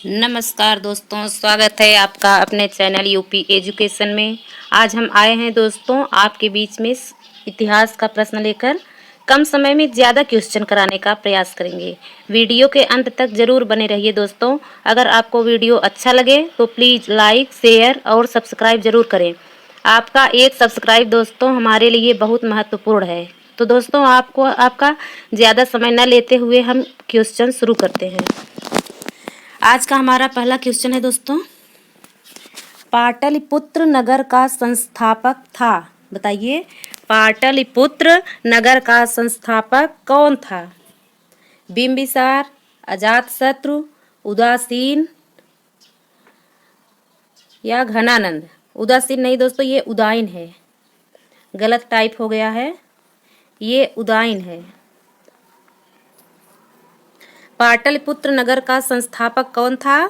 नमस्कार दोस्तों, स्वागत है आपका अपने चैनल यूपी एजुकेशन में। आज हम आए हैं दोस्तों आपके बीच में इतिहास का प्रश्न लेकर। कम समय में ज़्यादा क्वेश्चन कराने का प्रयास करेंगे। वीडियो के अंत तक ज़रूर बने रहिए दोस्तों। अगर आपको वीडियो अच्छा लगे तो प्लीज़ लाइक, शेयर और सब्सक्राइब ज़रूर करें। आपका एक सब्सक्राइब दोस्तों हमारे लिए बहुत महत्वपूर्ण है। तो दोस्तों आपका ज़्यादा समय न लेते हुए हम क्वेश्चन शुरू करते हैं। आज का हमारा पहला क्वेश्चन है दोस्तों, पाटलिपुत्र नगर का संस्थापक था। बताइए, पाटलिपुत्र नगर का संस्थापक कौन था? बिंबिसार, अजातशत्रु, उदासीन या घनानंद? उदासीन नहीं दोस्तों, ये उदायन है। गलत टाइप हो गया है, ये उदायन है। पाटलिपुत्र नगर का संस्थापक कौन था?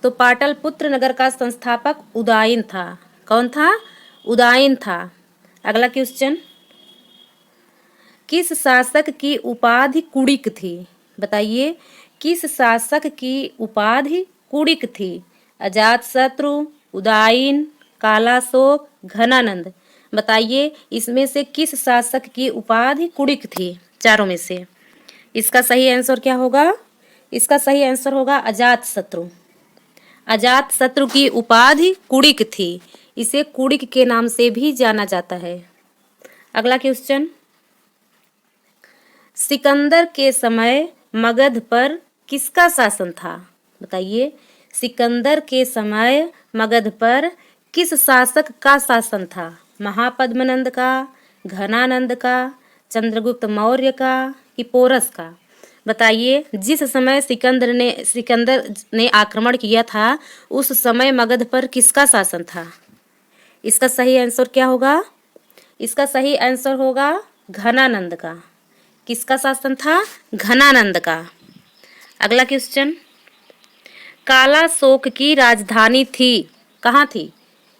तो पाटलिपुत्र नगर का संस्थापक उदायन था। कौन था? उदायन था। अगला क्वेश्चन, किस शासक की उपाधि कुड़िक थी? बताइए, किस शासक की उपाधि कुड़िक थी? अजातशत्रु, उदायन, कालाशोक, घनानंद? बताइए, इसमें से किस शासक की उपाधि कुड़िक थी? चारों में से इसका सही आंसर क्या होगा? इसका सही आंसर होगा अजातशत्रु। अजातशत्रु की उपाधि कुड़िक थी। इसे कुड़िक के नाम से भी जाना जाता है। अगला क्वेश्चन, सिकंदर के समय मगध पर किसका शासन था? बताइए, सिकंदर के समय मगध पर किस शासक का शासन था? महापद्मनंद का, घनानंद का, चंद्रगुप्त मौर्य का कि पोरस का? बताइए, जिस समय सिकंदर ने आक्रमण किया था उस समय मगध पर किसका शासन था? इसका सही आंसर क्या होगा? इसका सही आंसर होगा घनानंद का। किसका शासन था? घनानंद का। अगला क्वेश्चन, कालाशोक की राजधानी थी, कहाँ थी?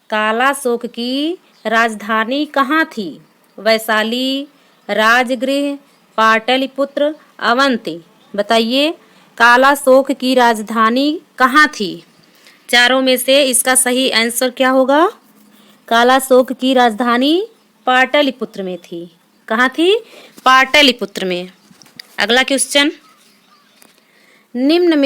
कालाशोक की राजधानी कहाँ थी? वैशाली, राजगृह, पाटलिपुत्र, अवंती? बताइए, कालाशोक की राजधानी कहाँ थी? चारों में से इसका सही आंसर क्या होगा? कालाशोक की राजधानी पाटलिपुत्र में थी। कहाँ थी? पाटलिपुत्र में। अगला क्वेश्चन, निम्न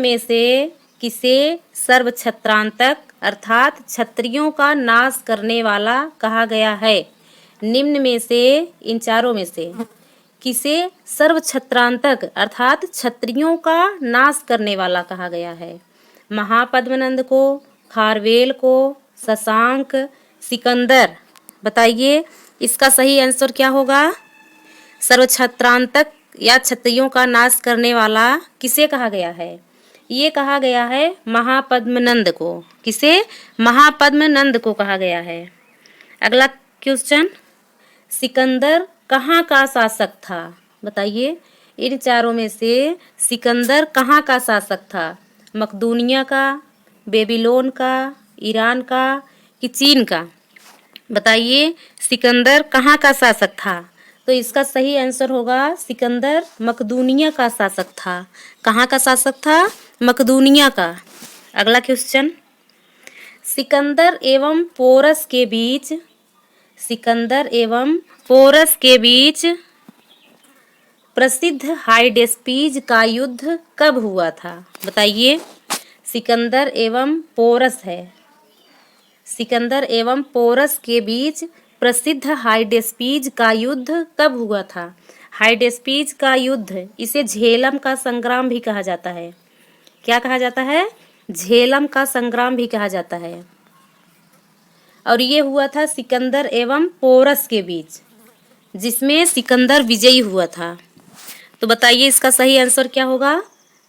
में से किसे सर्वछत्रांतक अर्थात क्षत्रियों का नाश करने वाला कहा गया है? निम्न में से, इन चारों में से किसे सर्वछत्रांतक अर्थात क्षत्रियों का नाश करने वाला कहा गया है? महापद्मनंद को, खारवेल को, शशांक, सिकंदर? बताइए, इसका सही आंसर क्या होगा? सर्वछत्रांतक या क्षत्रियों का नाश करने वाला किसे कहा गया है? ये कहा गया है महापद्मनंद को। किसे? महापद्मनंद को कहा गया है। अगला क्वेश्चन, सिकंदर कहाँ का शासक था? बताइए, इन चारों में से सिकंदर कहाँ का शासक था? मकदूनिया का, बेबीलोन का, ईरान का कि चीन का? बताइए, सिकंदर कहाँ का शासक था? तो इसका सही आंसर होगा सिकंदर मकदूनिया का शासक था। कहाँ का शासक था? मकदूनिया का। अगला क्वेश्चन, सिकंदर एवं पोरस के बीच प्रसिद्ध हाइडेस्पीज का युद्ध कब हुआ था? बताइए, सिकंदर एवं पोरस के बीच प्रसिद्ध हाइडेस्पीज का युद्ध कब हुआ था? हाइडेस्पीज का युद्ध, इसे झेलम का संग्राम भी कहा जाता है। क्या कहा जाता है? झेलम का संग्राम भी कहा जाता है। और ये हुआ था सिकंदर एवं पोरस के बीच, जिसमें सिकंदर विजयी हुआ था। तो बताइए, इसका सही आंसर क्या होगा?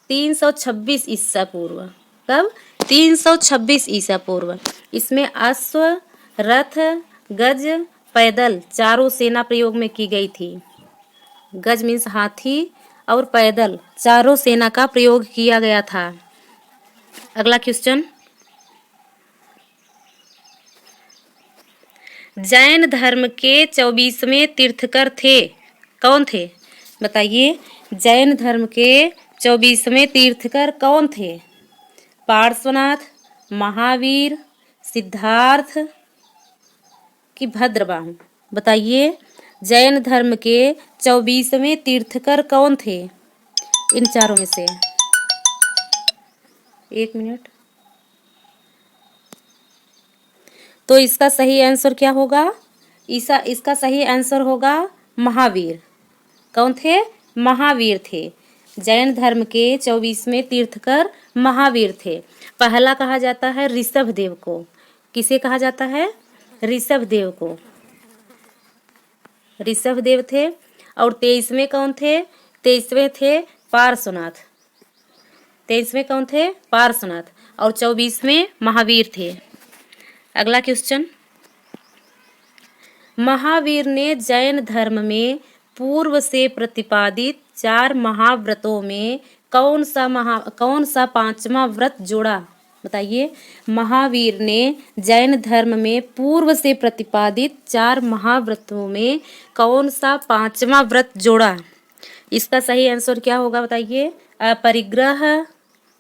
326 ईसा पूर्व। कब? 326 ईसा पूर्व। इसमें अश्व, रथ, गज, पैदल चारों सेना प्रयोग में की गई थी। गज मीन्स हाथी और पैदल चारों सेना का प्रयोग किया गया था। अगला क्वेश्चन, जैन धर्म के 24वें तीर्थकर थे, कौन थे? बताइए, जैन धर्म के 24वें तीर्थकर कौन थे? पार्श्वनाथ, महावीर, सिद्धार्थ कि भद्रबाहु? बताइए, जैन धर्म के 24वें तीर्थकर कौन थे इन चारों में से? 1 मिनट। तो इसका सही आंसर क्या होगा? इसका सही आंसर होगा महावीर। कौन थे? महावीर थे। जैन धर्म के 24वें तीर्थकर महावीर थे। पहला कहा जाता है ऋषभदेव को। किसे कहा जाता है? ऋषभदेव को। ऋषभदेव थे। और 23वें कौन थे? 23वें थे पार्श्वनाथ। 23वें कौन थे? पार्श्वनाथ। और 24वें महावीर थे। अगला क्वेश्चन, महावीर ने जैन धर्म में पूर्व से प्रतिपादित 4 महाव्रतों में कौन सा 5वां व्रत जोड़ा? बताइए, महावीर ने जैन धर्म में पूर्व से प्रतिपादित 4 महाव्रतों में कौन सा 5वां व्रत जोड़ा? इसका सही आंसर क्या होगा? बताइए, अपरिग्रह,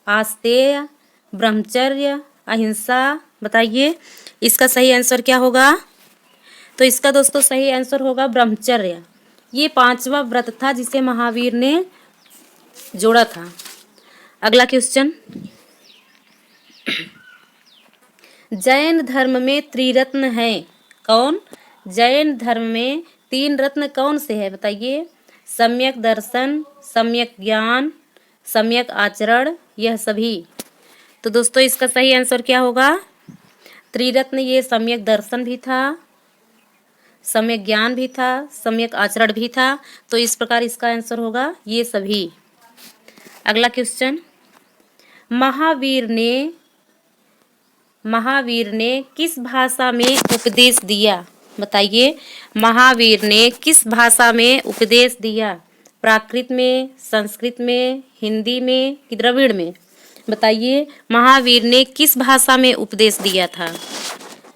आस्तेय, ब्रह्मचर्य, अहिंसा। बताइए, इसका सही आंसर क्या होगा? तो इसका दोस्तों सही आंसर होगा ब्रह्मचर्य। ये 5वां व्रत था जिसे महावीर ने जोड़ा था। अगला क्वेश्चन, जैन धर्म में त्रिरत्न है कौन? जैन धर्म में 3 रत्न कौन से है? बताइए, सम्यक दर्शन, सम्यक ज्ञान, सम्यक आचरण, यह सभी। तो दोस्तों इसका सही आंसर क्या होगा? त्रिरत्न ये सम्यक दर्शन भी था, सम्यक ज्ञान भी था, सम्यक आचरण भी था। तो इस प्रकार इसका आंसर होगा ये सभी। अगला क्वेश्चन, महावीर ने किस भाषा में उपदेश दिया? बताइए, महावीर ने किस भाषा में उपदेश दिया? प्राकृत में, संस्कृत में, हिंदी में कि द्रविड़ में? बताइए, महावीर ने किस भाषा में उपदेश दिया था?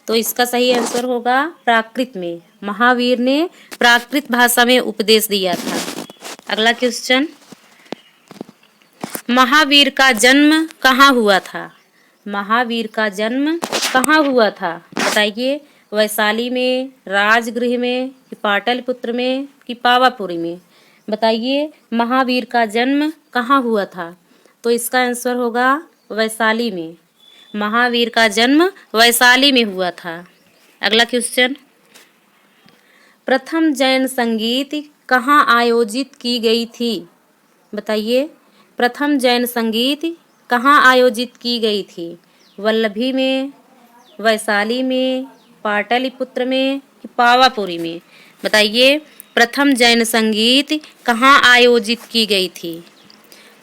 तो इसका सही आंसर होगा प्राकृत में। महावीर ने प्राकृत भाषा में उपदेश दिया था। अगला क्वेश्चन, महावीर का जन्म कहाँ हुआ था? महावीर का जन्म कहाँ हुआ था? बताइए, वैशाली में, राजगृह में कि पाटलिपुत्र में कि पावापुरी में? बताइए, महावीर का जन्म कहाँ हुआ था? तो इसका आंसर होगा वैशाली में। महावीर का जन्म वैशाली में हुआ था। अगला क्वेश्चन, प्रथम जैन संगीत कहाँ आयोजित की गई थी? बताइए, प्रथम जैन संगीत कहाँ आयोजित की गई थी? वल्लभी में, वैशाली में, पाटलिपुत्र में कि पावापुरी में? बताइए, प्रथम जैन संगीत कहाँ आयोजित की गई थी?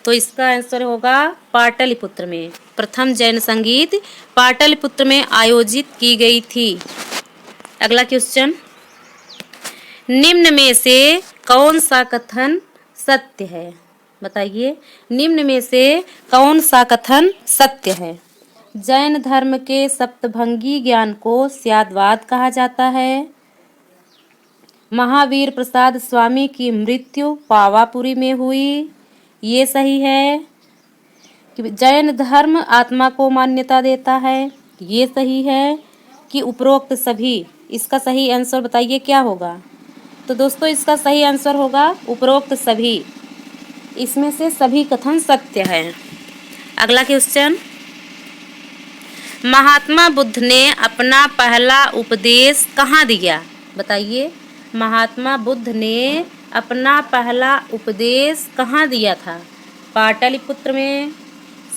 तो इसका आंसर होगा पाटलिपुत्र में। प्रथम जैन संगीत पाटलिपुत्र में आयोजित की गई थी। अगला क्वेश्चन, निम्न में से कौन सा कथन सत्य है? बताइए, निम्न में से कौन सा कथन सत्य है? जैन धर्म के सप्तभंगी ज्ञान को स्याद्वाद कहा जाता है। महावीर प्रसाद स्वामी की मृत्यु पावापुरी में हुई, ये सही है। कि जैन धर्म आत्मा को मान्यता देता है, ये सही है। कि उपरोक्त सभी? इसका सही आंसर बताइए क्या होगा? तो दोस्तों इसका सही आंसर होगा उपरोक्त सभी। इसमें से सभी कथन सत्य है। अगला क्वेश्चन, महात्मा बुद्ध ने अपना पहला उपदेश कहाँ दिया? बताइए, महात्मा बुद्ध ने अपना पहला उपदेश कहाँ दिया था? पाटलिपुत्र में,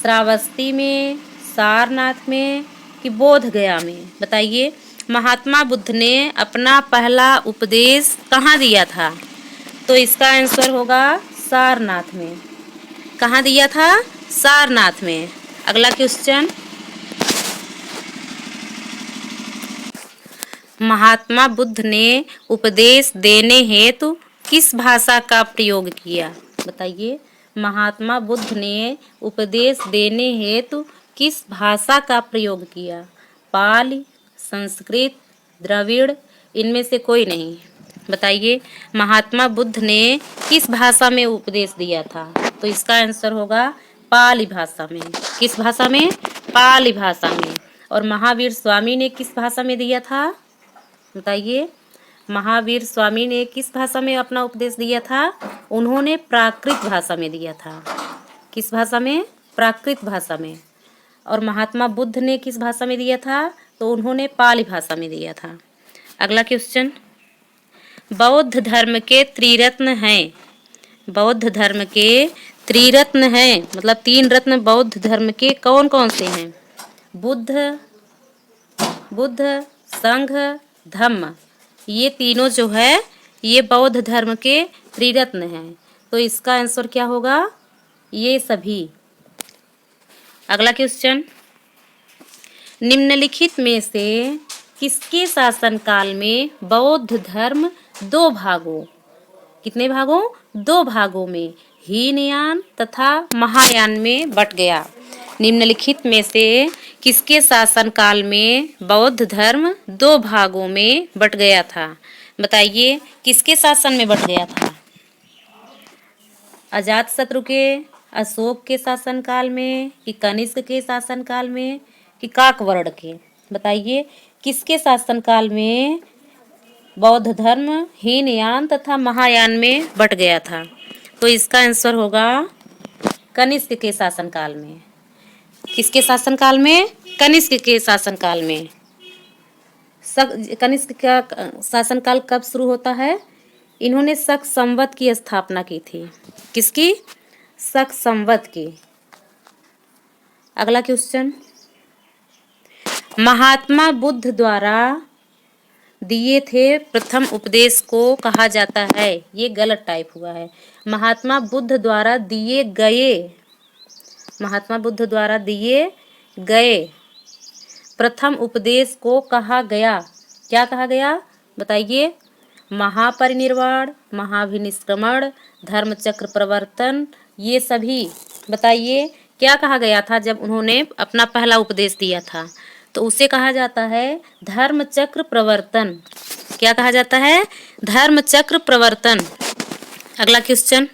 श्रावस्ती में, सारनाथ में कि बोधगया में? बताइए, महात्मा बुद्ध ने अपना पहला उपदेश कहाँ दिया था? तो इसका आंसर होगा सारनाथ में। कहाँ दिया था? सारनाथ में। अगला क्वेश्चन, महात्मा बुद्ध ने उपदेश देने हेतु किस भाषा का प्रयोग किया? बताइए, महात्मा बुद्ध ने उपदेश देने हेतु किस भाषा का प्रयोग किया? पाली, संस्कृत, द्रविड़, इनमें से कोई नहीं। बताइए, महात्मा बुद्ध ने किस भाषा में उपदेश दिया था? तो इसका आंसर होगा पाली भाषा में। किस भाषा में? पाली भाषा में। और महावीर स्वामी ने किस भाषा में दिया था? बताइए, महावीर स्वामी ने किस भाषा में अपना उपदेश दिया था? उन्होंने प्राकृत भाषा में दिया था। किस भाषा में? प्राकृत भाषा में। और महात्मा बुद्ध ने किस भाषा में दिया था? तो उन्होंने पाली भाषा में दिया था। अगला क्वेश्चन, बौद्ध धर्म के त्रिरत्न हैं। बौद्ध धर्म के त्रिरत्न हैं, मतलब 3 रत्न बौद्ध धर्म के कौन कौन से हैं? बुद्ध, संघ, धम्म, ये तीनों जो है ये बौद्ध धर्म के त्रिरत्न हैं। तो इसका आंसर क्या होगा? ये सभी। अगला क्वेश्चन, निम्नलिखित में से किसके शासनकाल में बौद्ध धर्म 2 भागों, कितने भागों? 2 भागों में, हीनयान तथा महायान में बट गया। निम्नलिखित में से किसके शासनकाल में बौद्ध धर्म 2 भागों में बट गया था? बताइए, किसके शासन में बट गया था? अजातशत्रु के, अशोक के शासनकाल में, कि कनिष्क के शासनकाल में, कि काकवर्ण के? बताइए, किसके शासनकाल में बौद्ध धर्म हीनयान तथा महायान में बट गया था? तो इसका आंसर होगा कनिष्क के शासनकाल में। किसके शासनकाल में? कनिष्क के शासनकाल में। कनिष्क का शासनकाल कब शुरू होता है? इन्होंने शक संवत की स्थापना की थी। किसकी? शक संवत की। अगला क्वेश्चन, महात्मा बुद्ध द्वारा दिए थे प्रथम उपदेश को कहा जाता है। ये गलत टाइप हुआ है। महात्मा बुद्ध द्वारा दिए गए, महात्मा बुद्ध द्वारा दिए गए प्रथम उपदेश को कहा गया। क्या कहा गया? बताइए, महापरिनिर्वाण, महाभिनिष्क्रमण, धर्मचक्र प्रवर्तन, ये सभी बताइए क्या कहा गया था जब उन्होंने अपना पहला उपदेश दिया था? तो उसे कहा जाता है धर्मचक्र प्रवर्तन। क्या कहा जाता है? धर्मचक्र प्रवर्तन। अगला क्वेश्चन,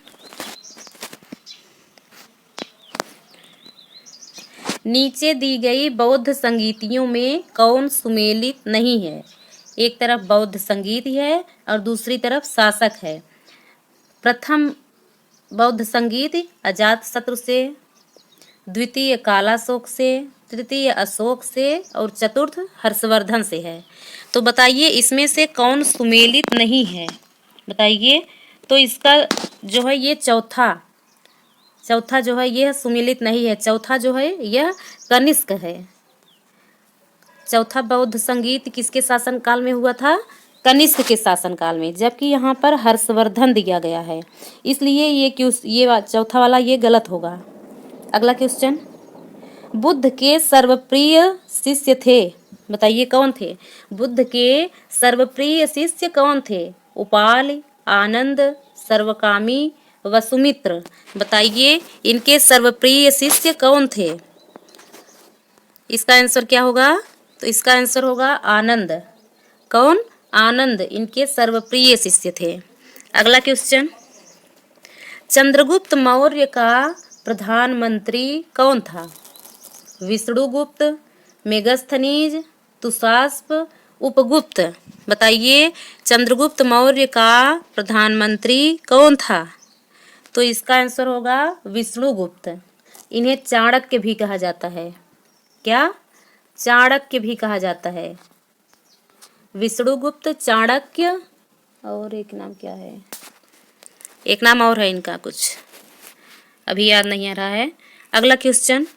नीचे दी गई बौद्ध संगीतियों में कौन सुमेलित नहीं है? एक तरफ बौद्ध संगीत है और दूसरी तरफ शासक है। प्रथम बौद्ध संगीत अजातशत्रु से, द्वितीय कालाशोक से, तृतीय अशोक से और चतुर्थ हर्षवर्धन से है। तो बताइए इसमें से कौन सुमेलित नहीं है? बताइए। तो इसका जो है ये चौथा जो है यह सुमेलित नहीं है। चौथा जो है यह कनिष्क है। चौथा बौद्ध संगीत किसके शासनकाल में हुआ था? कनिष्क के शासनकाल में, जबकि यहाँ पर हर्षवर्धन दिया गया है, इसलिए ये चौथा वाला ये गलत होगा। अगला क्वेश्चन, बुद्ध के सर्वप्रिय शिष्य थे। बताइए कौन थे? बुद्ध के सर्वप्रिय शिष्य कौन थे? उपाल, आनंद, सर्वकामी, वसुमित्र। बताइए इनके सर्वप्रिय शिष्य कौन थे? इसका आंसर क्या होगा? तो इसका आंसर होगा आनंद। कौन? आनंद इनके सर्वप्रिय शिष्य थे। अगला क्वेश्चन, चंद्रगुप्त मौर्य का प्रधानमंत्री कौन था? विष्णुगुप्त, मेगस्थनीज, तुषास्प, उपगुप्त। बताइए चंद्रगुप्त मौर्य का प्रधानमंत्री कौन था? तो इसका आंसर होगा विष्णुगुप्त। इन्हें चाणक्य भी कहा जाता है। क्या? चाणक्य भी कहा जाता है। विष्णुगुप्त, चाणक्य और एक नाम क्या है? एक नाम और है इनका, कुछ अभी याद नहीं आ रहा है। अगला क्वेश्चन,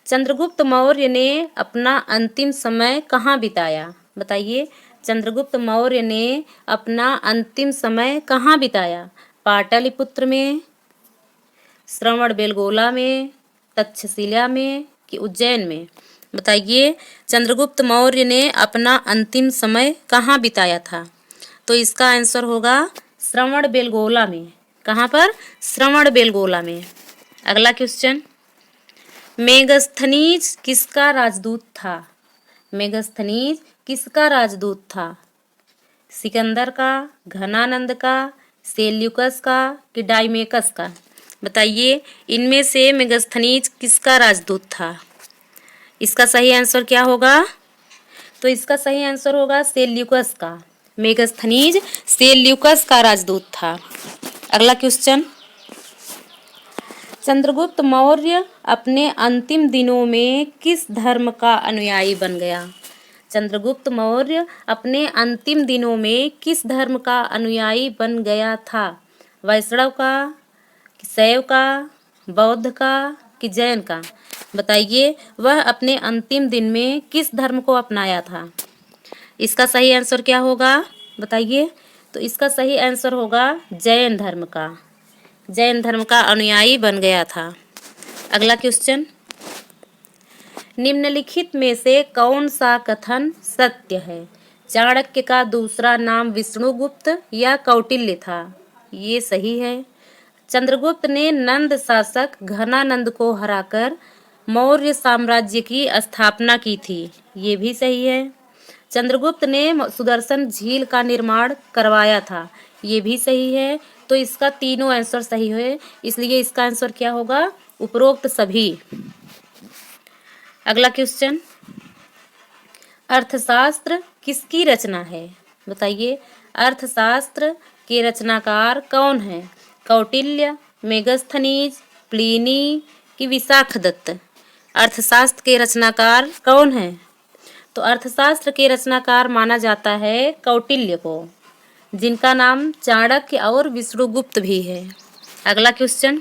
चंद्रगुप्त मौर्य ने अपना अंतिम समय कहाँ बिताया? बताइए चंद्रगुप्त मौर्य ने अपना अंतिम समय कहाँ बिताया? पाटलिपुत्र में, श्रवणबेलगोला में, तक्षशिला में कि उज्जैन में? बताइए चंद्रगुप्त मौर्य ने अपना अंतिम समय कहाँ बिताया था? तो इसका आंसर होगा श्रवणबेलगोला में। कहाँ पर? श्रवणबेलगोला में। अगला क्वेश्चन, मेगस्थनीज किसका राजदूत था? मेगस्थनीज किसका राजदूत था? सिकंदर का, घनानंद का, सेल्यूकस का कि डायमेकस का? बताइए इनमें से मेगास्थनीज किसका राजदूत था? इसका सही आंसर क्या होगा? तो इसका सही आंसर होगा सेल्यूकस का। मेगास्थनीज सेल्यूकस का राजदूत था। अगला क्वेश्चन, चंद्रगुप्त मौर्य अपने अंतिम दिनों में किस धर्म का अनुयायी बन गया? चंद्रगुप्त मौर्य अपने अंतिम दिनों में किस धर्म का अनुयायी बन गया था? वैष्णव का, कि शैव का, बौद्ध का, कि जैन का? बताइए वह अपने अंतिम दिन में किस धर्म को अपनाया था? इसका सही आंसर क्या होगा? बताइए। तो इसका सही आंसर होगा जैन धर्म का। जैन धर्म का अनुयायी बन गया था। अगला क्वेश्चन, निम्नलिखित में से कौन सा कथन सत्य है? चाणक्य का दूसरा नाम विष्णुगुप्त या कौटिल्य था? ये सही है। चंद्रगुप्त ने नंद शासक घनानंद को हराकर मौर्य साम्राज्य की स्थापना की थी। ये भी सही है। चंद्रगुप्त ने सुदर्शन झील का निर्माण करवाया था। ये भी सही है। तो इसका तीनों आंसर सही है, इसलिए इसका आंसर क्या होगा? उपरोक्त सभी। अगला क्वेश्चन, अर्थशास्त्र किसकी रचना है? बताइए अर्थशास्त्र के रचनाकार कौन है? कौटिल्य, मेगास्थनीज, प्लिनी, कि विशाखदत्त? अर्थशास्त्र के रचनाकार कौन है? तो अर्थशास्त्र के रचनाकार माना जाता है कौटिल्य को, जिनका नाम चाणक्य और विष्णुगुप्त भी है। अगला क्वेश्चन,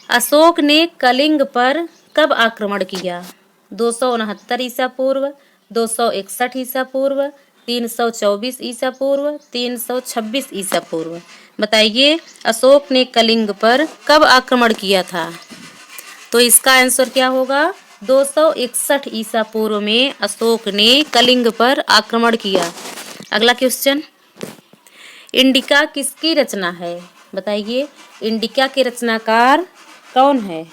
अशोक ने कलिंग पर कब आक्रमण किया? 269 ईसा पूर्व, 261 ईसा पूर्व, 324 ईसा पूर्व, 326 ईसा पूर्व? बताइए अशोक ने कलिंग पर कब आक्रमण किया था? तो इसका आंसर क्या होगा? 261 ईसा पूर्व में अशोक ने कलिंग पर आक्रमण किया। अगला क्वेश्चन, इंडिका किसकी रचना है? बताइए इंडिका के रचनाकार कौन है?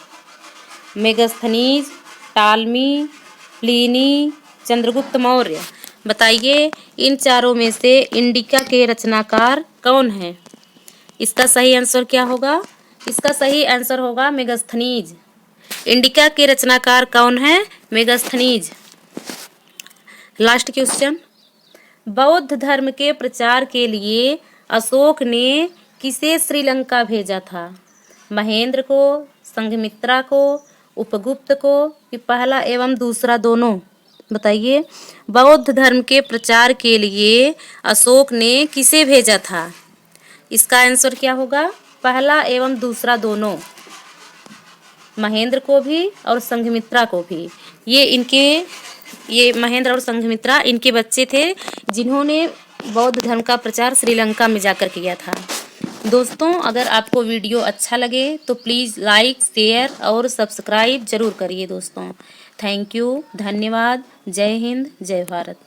मेगास्थनीज, टालमी, प्लिनी, चंद्रगुप्त मौर्य? बताइए इन चारों में से इंडिका के रचनाकार कौन है? इसका सही आंसर क्या होगा? इसका सही आंसर होगा मेगास्थनीज। इंडिका के रचनाकार कौन है? मेगास्थनीज। लास्ट क्वेश्चन, बौद्ध धर्म के प्रचार के लिए अशोक ने किसे श्रीलंका भेजा था? महेंद्र को, संघमित्रा को, उपगुप्त को, कि पहला एवं दूसरा दोनों? बताइए बौद्ध धर्म के प्रचार के लिए अशोक ने किसे भेजा था? इसका आंसर क्या होगा? पहला एवं दूसरा दोनों, महेंद्र को भी और संघमित्रा को भी। ये महेंद्र और संघमित्रा इनके बच्चे थे जिन्होंने बौद्ध धर्म का प्रचार श्रीलंका में जाकर किया था। दोस्तों अगर आपको वीडियो अच्छा लगे तो प्लीज़ लाइक, शेयर और सब्सक्राइब जरूर करिए दोस्तों। थैंक यू, धन्यवाद। जय हिंद, जय भारत।